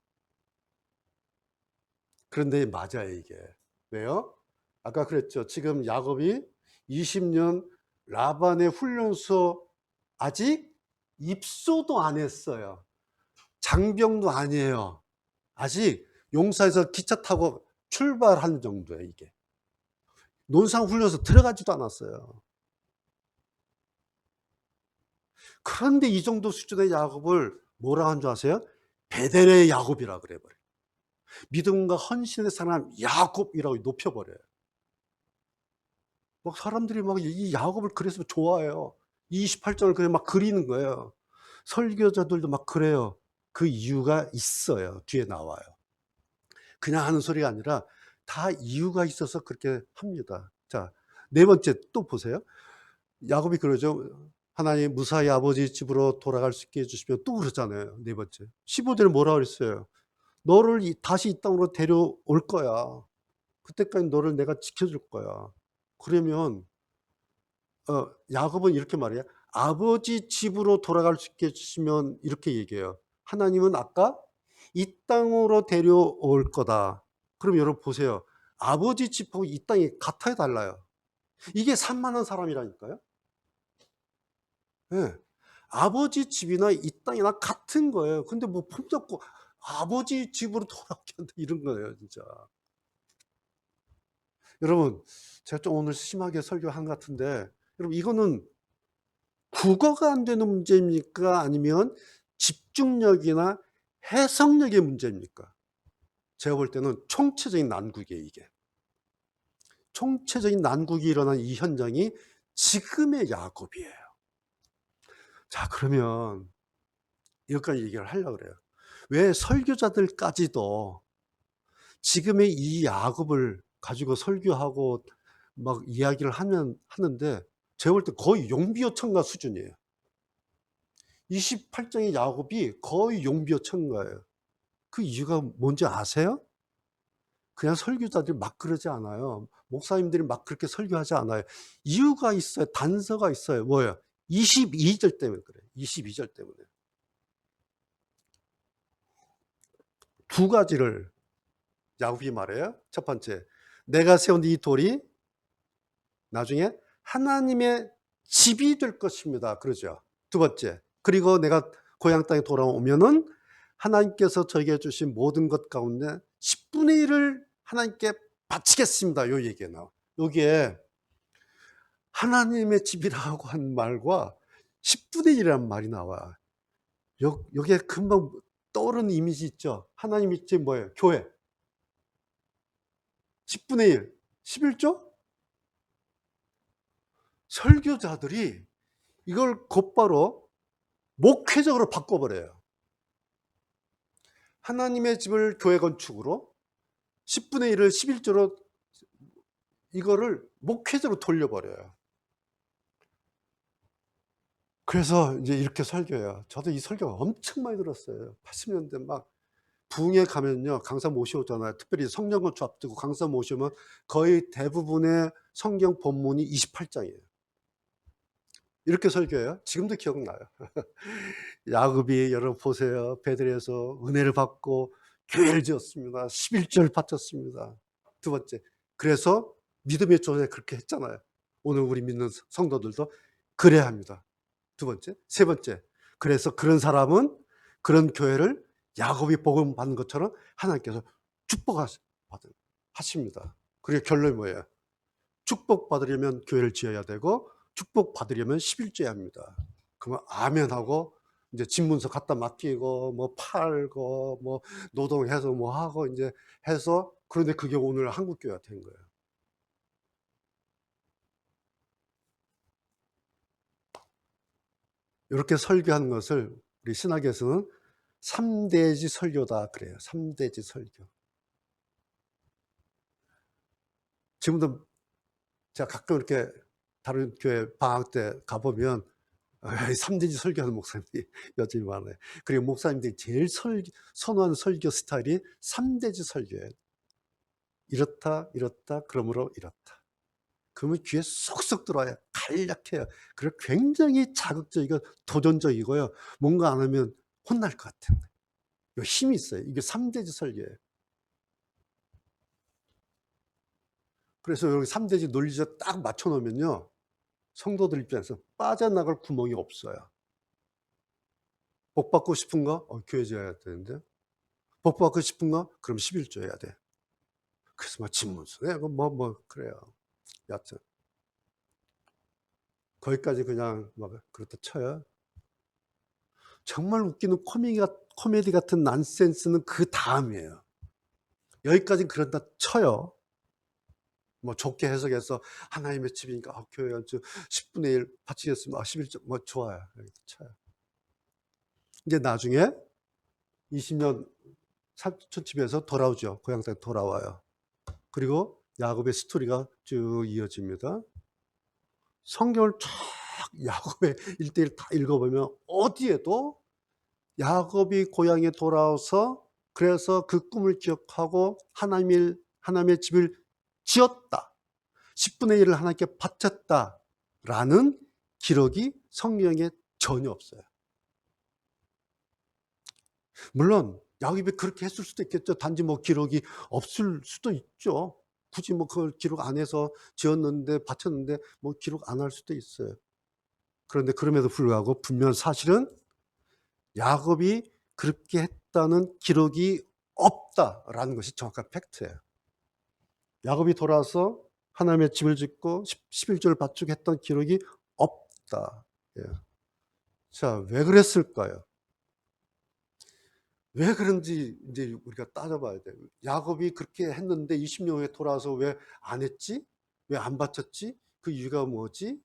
그런데 맞아요, 이게. 왜요? 아까 그랬죠. 지금 야곱이 20년 라반의 훈련소 아직 입소도 안 했어요. 장병도 아니에요. 아직 용사에서 기차 타고 출발한 정도예요, 이게. 논상 훈련소 들어가지도 않았어요. 그런데 이 정도 수준의 야곱을 뭐라 한 줄 아세요? 베델의 야곱이라 그래 버려요. 믿음과 헌신의 사람 야곱이라고 높여버려요. 막 사람들이 막 이 야곱을 그래서 좋아해요. 28장을 그냥 막 그리는 거예요. 설교자들도 막 그래요. 그 이유가 있어요. 뒤에 나와요. 그냥 하는 소리가 아니라 다 이유가 있어서 그렇게 합니다. 자, 네 번째 또 보세요. 야곱이 그러죠. 하나님 무사히 아버지 집으로 돌아갈 수 있게 해주시면 또 그러잖아요. 네 번째. 15절에 뭐라 그랬어요? 너를 다시 이 땅으로 데려올 거야. 그때까지 너를 내가 지켜줄 거야. 그러면 야곱은 이렇게 말해요. 아버지 집으로 돌아갈 수 있게 해주시면 이렇게 얘기해요. 하나님은 아까 이 땅으로 데려올 거다. 그럼 여러분 보세요. 아버지 집하고 이 땅이 같아요, 달라요? 이게 산만한 사람이라니까요. 예. 아버지 집이나 이 땅이나 같은 거예요. 근데 뭐 품잡고 아버지 집으로 돌아오게 한다 이런 거예요, 진짜. 여러분, 제가 좀 오늘 심하게 설교한 것 같은데, 여러분, 이거는 국어가 안 되는 문제입니까? 아니면 집중력이나 해석력의 문제입니까? 제가 볼 때는 총체적인 난국이에요, 이게. 총체적인 난국이 일어난 이 현장이 지금의 야곱이에요. 자, 그러면 여기까지 얘기를 하려고 그래요. 왜 설교자들까지도 지금의 이 야곱을 가지고 설교하고 막 이야기를 하는데, 제가 볼 때 거의 용비어천가 수준이에요. 28장의 야곱이 거의 용비어천가예요. 그 이유가 뭔지 아세요? 그냥 설교자들이 막 그러지 않아요. 목사님들이 막 그렇게 설교하지 않아요. 이유가 있어요. 단서가 있어요. 뭐예요? 22절 때문에 그래요. 22절 때문에. 두 가지를 야곱이 말해요. 첫 번째, 내가 세운 이 돌이 나중에 하나님의 집이 될 것입니다. 그러죠. 두 번째, 그리고 내가 고향 땅에 돌아오면은 하나님께서 저에게 주신 모든 것 가운데 10분의 1을 하나님께 바치겠습니다. 요 얘기가 나와. 여기에 하나님의 집이라고 한 말과 10분의 1이라는 말이 나와. 여기에 금방 떠오르는 이미지 있죠. 하나님의 집 뭐예요? 교회. 10분의 1, 11조? 설교자들이 이걸 곧바로 목회적으로 바꿔버려요. 하나님의 집을 교회 건축으로 10분의 1을 11조로 이거를 목회적으로 돌려버려요. 그래서 이제 이렇게 설교해요. 저도 이 설교 엄청 많이 들었어요. 80년대 막 부흥회 가면요, 강사 모셔오잖아요. 특별히 성령 건축 앞두고 강사 모시면 거의 대부분의 성경 본문이 28장이에요. 이렇게 설교해요. 지금도 기억나요. 야곱이 여러분 보세요. 베들레헴에서 은혜를 받고 교회를 지었습니다. 11조를 바쳤습니다. 두 번째, 그래서 믿음의 조에 그렇게 했잖아요. 오늘 우리 믿는 성도들도 그래야 합니다. 두 번째. 세 번째, 그래서 그런 사람은 그런 교회를 야곱이 복음 받는 것처럼 하나님께서 축복하십니다. 그리고 결론이 뭐예요? 축복받으려면 교회를 지어야 되고 축복받으려면 11조해야 합니다. 그러면 아멘하고 이제 집문서 갖다 맡기고 뭐 팔고 뭐 노동해서 뭐 하고 이제 해서, 그런데 그게 오늘 한국 교회가 된 거예요. 이렇게 설교하는 것을 우리 신학에서는 3대지 설교다 그래요. 3대지 설교. 지금도 제가 가끔 이렇게 다른 교회 방학 때 가보면 3대지 설교하는 목사님들이 여전히 많아요. 그리고 목사님들이 제일 선호하는 설교 스타일이 3대지 설교예요. 이렇다 이렇다 그러므로 이렇다. 그러면 귀에 쏙쏙 들어와요. 간략해요. 그리고 굉장히 자극적이고 도전적이고요. 뭔가 안 하면 혼날 것 같은 힘이 있어요. 이게 3대지 설교예요. 그래서 여기 3대지 논리적 딱 맞춰 놓으면요, 성도들 입장에서 빠져나갈 구멍이 없어요. 복 받고 싶은가? 교회 지어야 되는데. 복 받고 싶은가? 그럼 11조 해야 돼. 그래서 막 집문서 내고 그래요. 여하튼 거기까지 그냥 막 그렇다 쳐요. 정말 웃기는 코미디 같은 난센스는 그 다음이에요. 여기까지 그런다 쳐요. 뭐 좋게 해석해서 하나님의 집이니까 교회 10분의 1 바치겠습니다. 11조 좋아요. 여기 쳐요. 이제 나중에 20년 사촌집에서 돌아오죠. 고향 땅에 돌아와요. 그리고 야곱의 스토리가 쭉 이어집니다. 성경을 쫙 야곱의 일대일 다 읽어보면 어디에도 야곱이 고향에 돌아와서 그래서 그 꿈을 기억하고 하나님의 집을 지었다, 10분의 1을 하나님께 바쳤다라는 기록이 성경에 전혀 없어요. 물론 야곱이 그렇게 했을 수도 있겠죠. 단지 기록이 없을 수도 있죠. 굳이 그걸 기록 안 해서 지었는데 바쳤는데 기록 안 할 수도 있어요. 그런데 그럼에도 불구하고 분명 사실은 야곱이 그렇게 했다는 기록이 없다라는 것이 정확한 팩트예요. 야곱이 돌아와서 하나님의 집을 짓고 11조를 바치고 했던 기록이 없다. 예. 자, 왜 그랬을까요? 왜 그런지 이제 우리가 따져봐야 돼요. 야곱이 그렇게 했는데 20년 후에 돌아와서 왜 안 했지? 왜 안 바쳤지? 그 이유가 뭐지?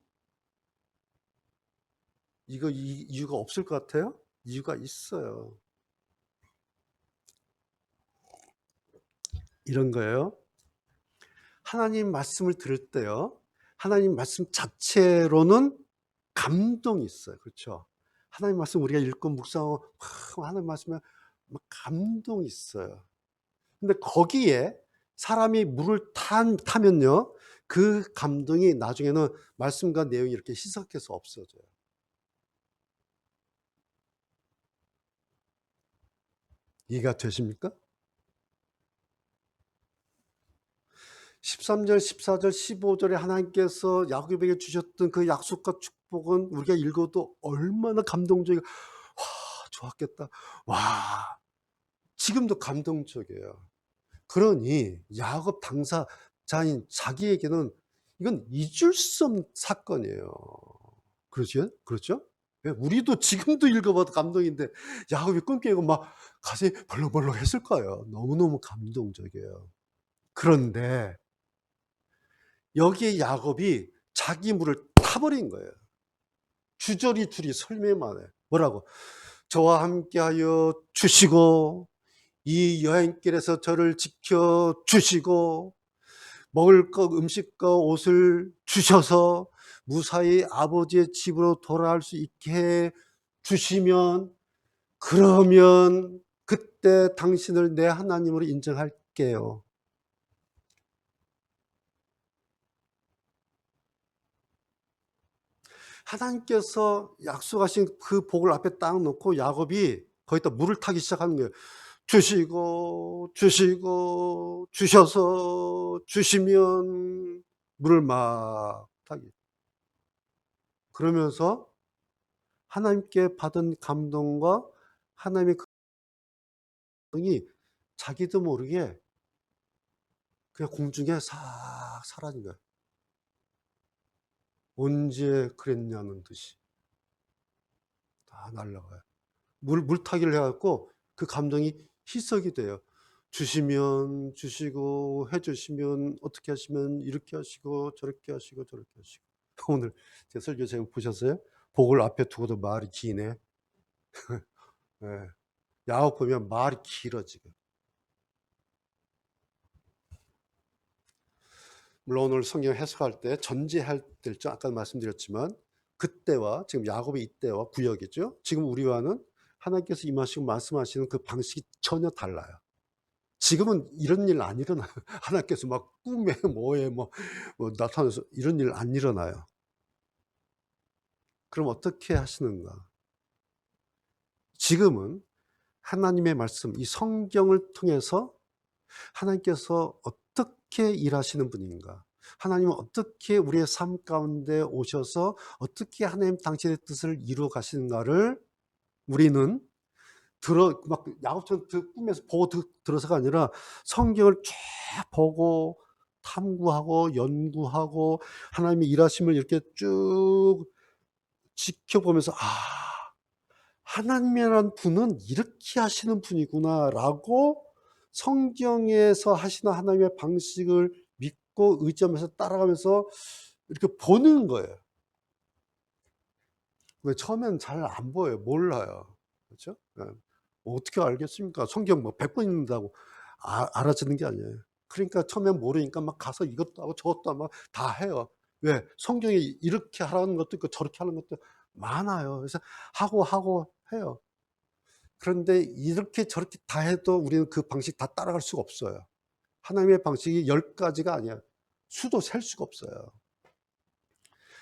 이유가 없을 것 같아요? 이유가 있어요. 이런 거예요. 하나님 말씀을 들을 때요. 하나님 말씀 자체로는 감동이 있어요. 그렇죠? 하나님 말씀 우리가 읽고 묵상하고 하나님 말씀에 막 감동이 있어요. 근데 거기에 사람이 물을 타면요. 그 감동이 나중에는 말씀과 내용이 이렇게 희석해서 없어져요. 이해가 되십니까? 13절, 14절, 15절에 하나님께서 야곱에게 주셨던 그 약속과 축복은 우리가 읽어도 얼마나 감동적이고 와 좋았겠다. 와 지금도 감동적이에요. 그러니 야곱 당사자인 자기에게는 이건 잊을 수 없는 사건이에요. 그렇죠? 그렇죠? 예, 우리도 지금도 읽어봐도 감동인데 야곱이 꿈 깨고 막 가슴이 벌렁벌렁 했을 거예요. 너무너무 감동적이에요. 그런데 여기에 야곱이 자기 물을 타버린 거예요. 주저리 둘이 설매만 해. 뭐라고? 저와 함께하여 주시고 이 여행길에서 저를 지켜 주시고 먹을 것 음식과 옷을 주셔서 무사히 아버지의 집으로 돌아갈 수 있게 해 주시면 그러면 그때 당신을 내 하나님으로 인정할게요. 하나님께서 약속하신 그 복을 앞에 딱 놓고 야곱이 거기다 물을 타기 시작하는 거예요. 주시고 주시고 주셔서 주시면 물을 막 타기. 그러면서 하나님께 받은 감동과 하나님의 그 감동이 자기도 모르게 그냥 공중에 싹 사라진 거예요. 언제 그랬냐는 듯이 다 날아가요. 물타기를 해 갖고 그 감동이 희석이 돼요. 주시면 주시고 해 주시면 어떻게 하시면 이렇게 하시고 저렇게 하시고 저렇게 하시고. 오늘 제 설교 제목 보셨어요? 복을 앞에 두고도 말이 기네. 예. 야곱 보면 말이 길어 지금. 물론 오늘 성경 해석할 때 전제할 때죠. 아까 말씀드렸지만 그때와 지금 야곱의 이때와 구역이죠. 지금 우리와는 하나님께서 임하시고 말씀하시는 그 방식이 전혀 달라요. 지금은 이런 일 안 일어나요. 하나님께서 막 꿈에 뭐에 뭐 나타나서 이런 일 안 일어나요. 그럼 어떻게 하시는가? 지금은 하나님의 말씀, 이 성경을 통해서 하나님께서 어떻게 일하시는 분인가? 하나님은 어떻게 우리의 삶 가운데 오셔서 어떻게 하나님 당신의 뜻을 이루어 가시는가를 우리는 막 야곱처럼 꿈에서 보고 들어서가 아니라 성경을 쫙 보고 탐구하고 연구하고 하나님의 일하심을 이렇게 쭉 지켜보면서 '아 하나님이라는 분은 이렇게 하시는 분이구나.'라고 성경에서 하시는 하나님의 방식을 믿고 의지하면서 따라가면서 이렇게 보는 거예요. 왜 처음에는 잘 안 보여요. 몰라요. 그렇죠? 예. 어떻게 알겠습니까? 성경 뭐 100번 읽는다고 알아지는 게 아니에요. 그러니까 처음엔 모르니까 막 가서 이것도 하고 저것도 하고 막 다 해요. 왜? 성경에 이렇게 하라는 것도 있고 저렇게 하는 것도 많아요. 그래서 하고 해요. 그런데 이렇게 저렇게 다 해도 우리는 그 방식 다 따라갈 수가 없어요. 하나님의 방식이 10 가지가 아니에요. 수도 셀 수가 없어요.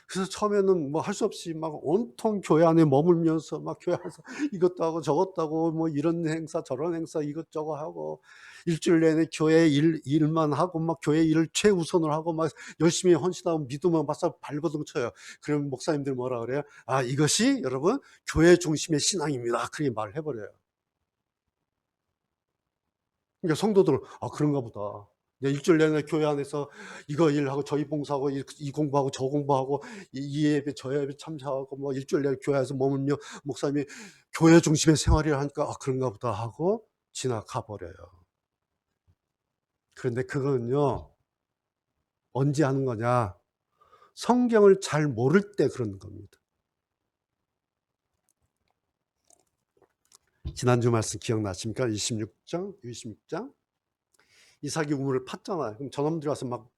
그래서 처음에는 뭐 할 수 없이 막 온통 교회 안에 머물면서 막 교회 안에서 이것도 하고 저것도 하고 뭐 이런 행사 저런 행사 이것저것 하고 일주일 내내 교회 일만 하고 막 교회 일을 최우선으로 하고 막 열심히 헌신하고 믿음을 바싹 발버둥 쳐요. 그러면 목사님들 뭐라 그래요? 아 이것이 여러분 교회 중심의 신앙입니다. 그렇게 말을 해 버려요. 그러니까 성도들은 '아 그런가 보다.' 일주일 내내 교회 안에서 이거 일하고 저희 봉사하고 이 공부하고 저 공부하고 이 예배 저 예배 참석하고 뭐 일주일 내내 교회 안에서 머물며 목사님이 교회 중심의 생활을 하니까 '아 그런가 보다.' 하고 지나가 버려요. 그런데 그거는요. 언제 하는 거냐? 성경을 잘 모를 때 그러는 겁니다. 지난주 말씀 기억나십니까? 26장 이삭이 우물을 팠잖아요. 그럼 저놈들이 와서 막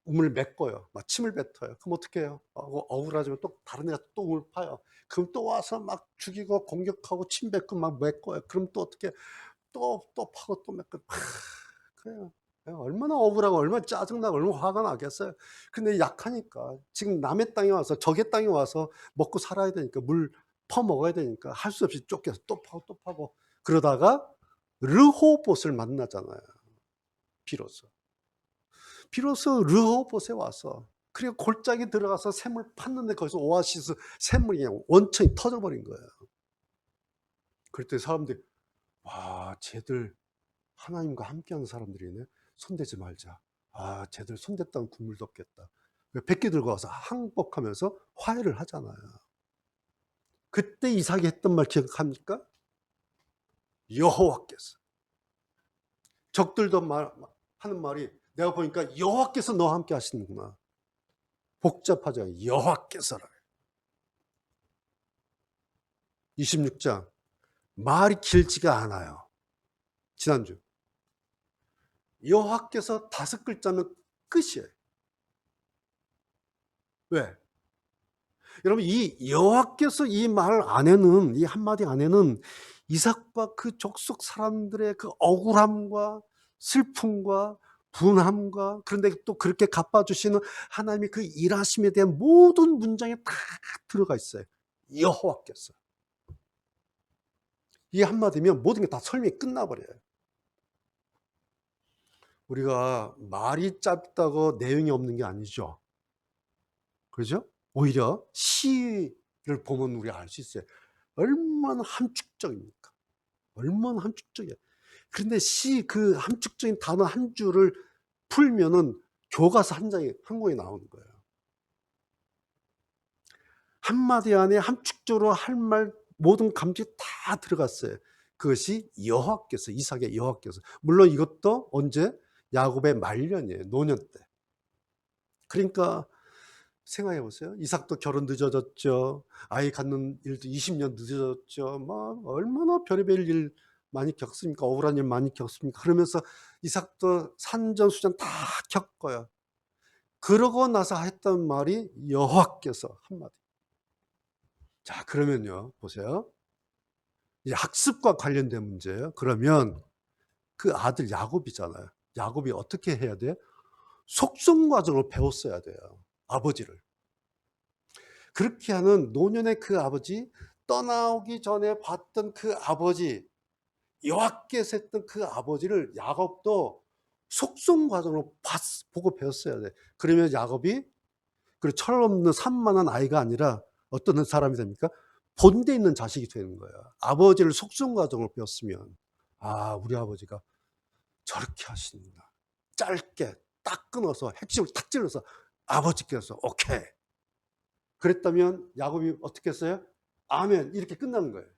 우물을 메꿔요. 막 침을 뱉어요. 그럼 어떻게 해요? 억울하지만 또 다른 애가 또 우물 파요. 그럼 또 와서 막 죽이고 공격하고 침 뱉고 막 메꿔요. 그럼 또 어떻게 또 파고 또 메꿔. 그래요. 얼마나 억울하고 얼마나 짜증나고 얼마나 화가 나겠어요. 근데 약하니까 지금 남의 땅에 와서 적의 땅에 와서 먹고 살아야 되니까 물 퍼먹어야 되니까 할 수 없이 쫓겨서 또 파고 또 파고 그러다가 르호봇을 만나잖아요. 비로소. 비로소 르호봇에 와서 그리고 골짜기 들어가서 샘을 팠는데 거기서 오아시스 샘물이 그냥 원천이 터져버린 거예요. 그랬더니 사람들이 와 쟤들 하나님과 함께하는 사람들이네. 손대지 말자. 아 쟤들 손댔다면 국물도 없겠다. 백기 들고 와서 항복하면서 화해를 하잖아요. 그때 이삭이 했던 말 기억합니까? 여호와께서. 적들도 하는 말이 내가 보니까 여호와께서 너와 함께 하시는구나. 복잡하죠. 여호와께서라. 26장 말이 길지가 않아요. 지난주 여호와께서 5글자면 끝이에요. 왜? 여러분 이 여호와께서 이 말 안에는 이 한마디 안에는 이삭과 그 족속 사람들의 그 억울함과 슬픔과 분함과 그런데 또 그렇게 갚아주시는 하나님의 그 일하심에 대한 모든 문장이 다 들어가 있어요. 여호와께서. 이 한마디면 모든 게 다 설명이 끝나버려요. 우리가 말이 짧다고 내용이 없는 게 아니죠. 그죠? 오히려 시를 보면 우리가 알 수 있어요. 얼마나 함축적입니까? 얼마나 함축적이야. 그런데 시 그 함축적인 단어 한 줄을 풀면은 교과서 한 권이 나오는 거예요. 한마디 안에 함축적으로 할 말 모든 감정이 다 들어갔어요. 그것이 여호와께서 이삭의 여호와께서. 물론 이것도 언제? 야곱의 말년이에요. 노년 때. 그러니까 생각해 보세요. 이삭도 결혼 늦어졌죠. 아이 갖는 일도 20년 늦어졌죠. 막 얼마나 별의별 일 많이 겪습니까? 억울한 일 많이 겪습니까? 그러면서 이삭도 산전수전 다 겪어요. 그러고 나서 했던 말이 여호와께서 한마디. 자, 그러면요. 보세요. 이제 학습과 관련된 문제예요. 그러면 그 아들 야곱이잖아요. 야곱이 어떻게 해야 돼요? 속성 과정을 배웠어야 돼요. 아버지를. 그렇게 하는 노년의 그 아버지, 떠나오기 전에 봤던 그 아버지, 여호와께서 했던 그 아버지를 야곱도 속성 과정으로 보고 배웠어야 돼. 그러면 야곱이 그 철없는 산만한 아이가 아니라 어떤 사람이 됩니까? 본데 있는 자식이 되는 거예요. 아버지를 속성 과정으로 배웠으면 아 우리 아버지가 저렇게 하시는구나. 짧게 딱 끊어서 핵심을 탁 찔러서 아버지께서 오케이. 그랬다면 야곱이 어떻게 했어요? 아멘 이렇게 끝나는 거예요.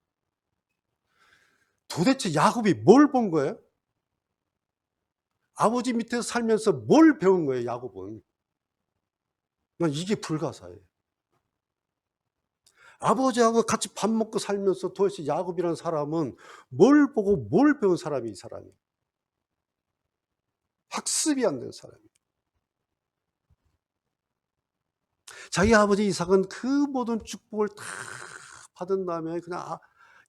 도대체 야곱이 뭘 본 거예요? 아버지 밑에서 살면서 뭘 배운 거예요 야곱은? 난 이게 불가사예요. 아버지하고 같이 밥 먹고 살면서 도대체 야곱이라는 사람은 뭘 보고 뭘 배운 사람이 이 사람이. 학습이 안 된 사람이에요. 자기 아버지 이삭은 그 모든 축복을 다 받은 다음에 그냥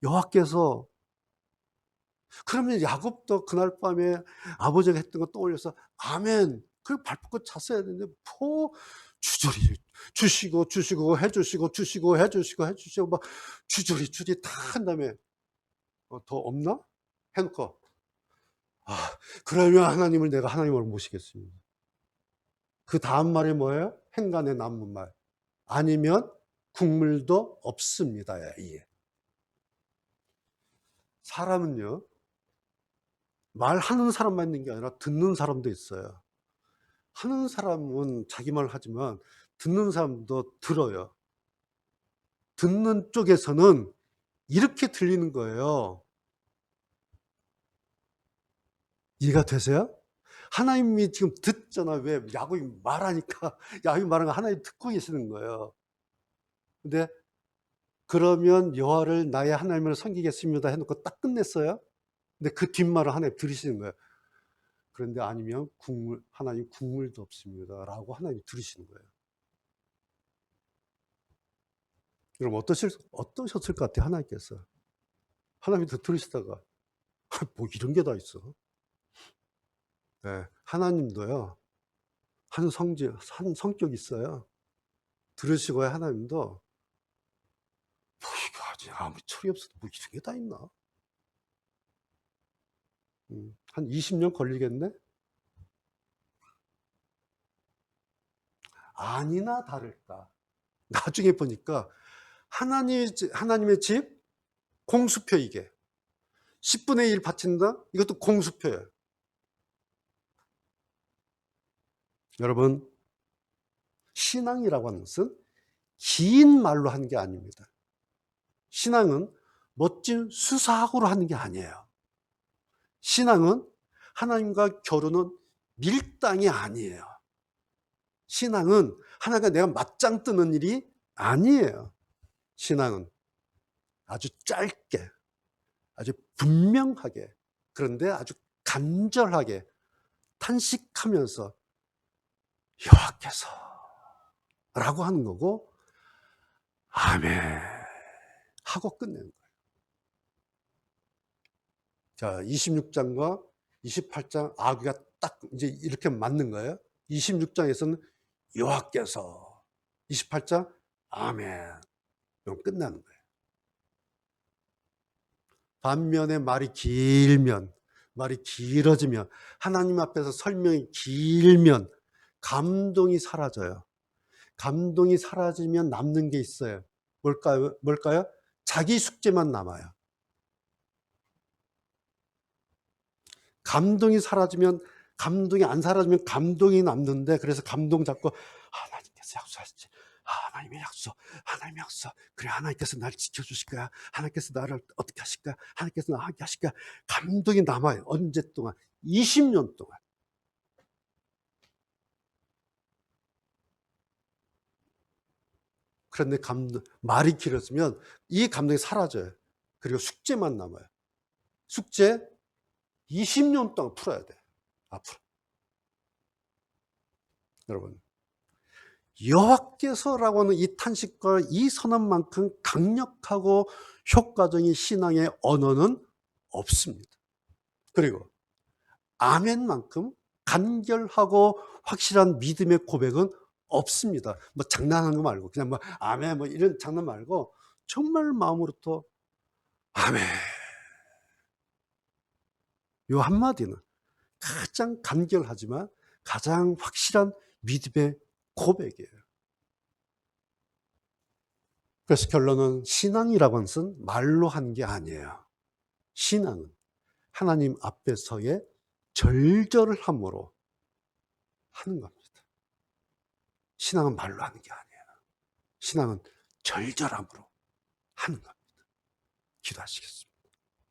여호와께서 그러면 야곱도 그날 밤에 아버지가 했던 거 떠올려서 아멘 그 발벗고 잤어야 되는데 주저리 주시고 해주시고 막 주저리 다 한 다음에 더 없나? 해놓고 그러면 하나님을 내가 하나님으로 모시겠습니다. 그 다음 말이 뭐예요? 행간에 남은 말. 아니면 국물도 없습니다. 예. 사람은요 말하는 사람만 있는 게 아니라 듣는 사람도 있어요. 하는 사람은 자기 말 하지만 듣는 사람도 들어요. 듣는 쪽에서는 이렇게 들리는 거예요. 이해가 되세요? 하나님이 지금 듣잖아. 왜? 야곱이 말하니까 야곱이 말하는 거 하나님 듣고 계시는 거예요. 근데 그러면 여호와를 나의 하나님을 섬기겠습니다 해 놓고 딱 끝냈어요. 근데 그 뒷말을 하나님 들으시는 거예요. 그런데 아니면 하나님 국물도 없습니다라고 하나님이 들으시는 거예요. 여러분 어떠셨을 것 같아요, 하나님께서? 하나님이 들으시다가 뭐 이런 게 다 있어. 네, 하나님도요. 한 성격이 있어요. 들으시고요, 하나님도 뭐 이거 아직 아무 철이 없어도 뭐 이런 게 다 있나? 한 20년 걸리겠네? 아니나 다를까. 나중에 보니까 하나님의 집 공수표 이게. 10분의 1 바친다? 이것도 공수표예요. 여러분, 신앙이라고 하는 것은 긴 말로 하는 게 아닙니다. 신앙은 멋진 수사학으로 하는 게 아니에요. 신앙은 하나님과 겨루는 밀당이 아니에요. 신앙은 하나님과 내가 맞짱 뜨는 일이 아니에요. 신앙은 아주 짧게, 아주 분명하게, 그런데 아주 간절하게 탄식하면서 여호와께서 라고 하는 거고 아멘 하고 끝내는 거예요. 자, 26장과 28장 아귀가 딱 이제 이렇게 맞는 거예요. 26장에서는 여호와께서, 28장 아멘. 그럼 끝나는 거예요. 반면에 말이 길어지면 하나님 앞에서 설명이 길면 감동이 사라져요. 감동이 사라지면 남는 게 있어요. 뭘까요? 자기 숙제만 남아요. 감동이 안 사라지면 감동이 남는데, 그래서 감동 잡고 하나님께서 약속하셨지. 하나님의 약속. 그래, 하나님께서 나를 지켜주실 거야. 하나님께서 나를 어떻게 하실 거야. 하나님께서 나를 하게 하실 거야. 감동이 남아요. 언제 동안? 20년 동안. 그런데 말이 길어지면 이 감동이 사라져요. 그리고 숙제만 남아요. 숙제 20년 동안 풀어야 돼. 앞으로. 여러분, 여호와께서라고 하는 이 탄식과 이 선언만큼 강력하고 효과적인 신앙의 언어는 없습니다. 그리고 아멘만큼 간결하고 확실한 믿음의 고백은 없습니다. 뭐 장난하는 거 말고 그냥 뭐 아멘 뭐 이런 장난 말고 정말 마음으로부터 아멘. 요 한마디는 가장 간결하지만 가장 확실한 믿음의 고백이에요. 그래서 결론은 신앙이라고 하는 것은 말로 하는 게 아니에요. 신앙은 하나님 앞에서의 절절함으로 하는 겁니다. 신앙은 말로 하는 게 아니에요. 신앙은 절절함으로 하는 겁니다. 기도하시겠습니다.